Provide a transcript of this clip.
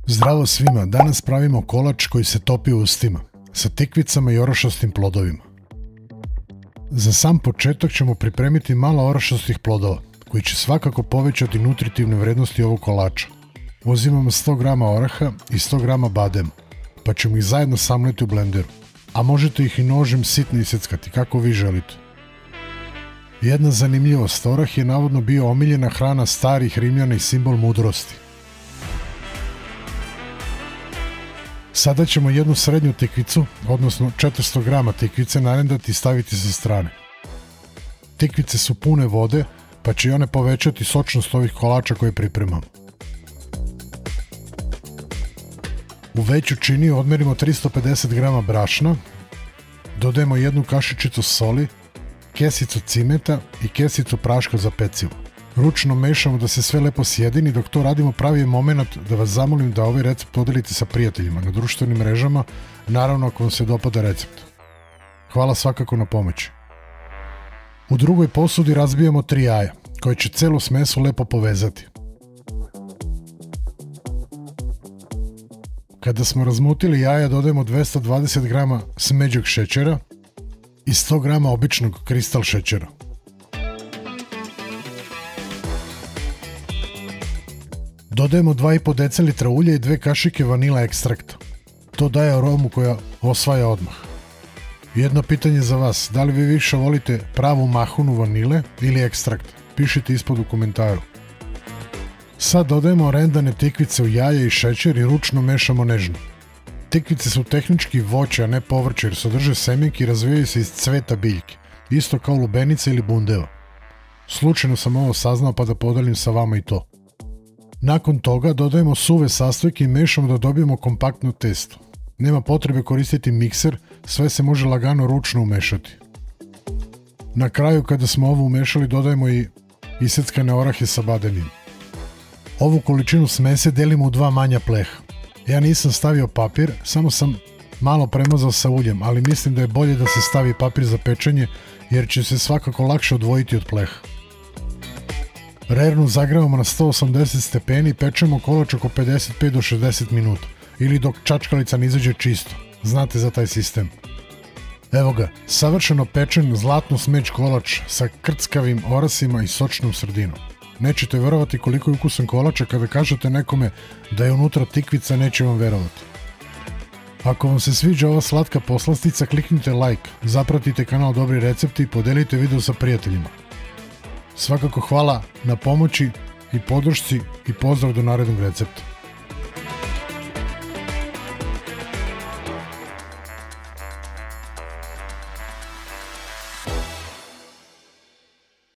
Zdravo svima, danas pravimo kolač koji se topi u ustima, sa tikvicama i orašastim plodovima. Za sam početak ćemo pripremiti malo orašastih plodova, koji će svakako povećati nutritivne vrednosti ovog kolača. Uzimamo 100 g oraha i 100 g badema, pa ćemo ih zajedno samleti u blenderu, a možete ih i nožem sitno iseckati kako vi želite. Jedna zanimljivost, orah je navodno bio omiljena hrana starih Rimljana i simbol mudrosti. Sada ćemo jednu srednju tikvicu, odnosno 400 g tikvice, narendati i staviti sa strane. Tikvice su pune vode, pa će i one povećati sočnost ovih kolača koje pripremamo. U veću činiju odmerimo 350 g brašna, dodajemo jednu kašičicu soli, kesicu cimeta i kesicu praška za pecivo. Ručno mešamo da se sve lepo sjedini. Dok to radimo, pravi je moment da vas zamolim da ovaj recept podelite sa prijateljima na društvenim mrežama, naravno ako vam se dopada recept. Hvala svakako na pomoći. U drugoj posudi razbijamo 3 jaja, koje će celu smesu lepo povezati. Kada smo razmutili jaja, dodajemo 220 g smeđeg šećera i 100 g običnog kristal šećera. Dodajemo 2,5 decilitra ulja i 2 kašike vanila ekstrakta. To daje aromu koja osvaja odmah. Jedno pitanje za vas, da li vi više volite pravu mahunu vanile ili ekstrakt? Pišite ispod u komentaru. Sad dodajemo rendane tikvice u jaje i šećer i ručno mešamo nežno. Tikvice su tehnički voće, a ne povrće, jer sadrže semenke i razvijaju se iz cveta biljke, isto kao lubenica ili bundeva. Slučajno sam ovo saznao, pa da podelim sa vama i to. Nakon toga dodajemo suve sastojke i mešamo da dobijemo kompaktno testo. Nema potrebe koristiti mikser, sve se može lagano ručno umešati. Na kraju, kada smo ovo umešali, dodajemo i iseckane orahe sa bademima. Ovu količinu smese delimo u 2 manja pleha. Ja nisam stavio papir, samo sam malo premazao sa uljem, ali mislim da je bolje da se stavi papir za pečenje, jer će se svakako lakše odvojiti od pleha. Rernu zagrevamo na 180 stepeni i pečemo kolač oko 55 do 60 minuta, ili dok čačkalica ne izađe čisto. Znate za taj sistem. Evo ga, savršeno pečen zlatno smeđ kolač sa krckavim orasima i sočnom sredinom. Nećete verovati koliko je ukusan kolač, a kada kažete nekome da je unutra tikvica, neće vam verovati. Ako vam se sviđa ova slatka poslastica, kliknite like, zapratite kanal Dobri recepti i podelite video sa prijateljima. Svakako hvala na pomoći i podršci i pozdrav do narednog recepta.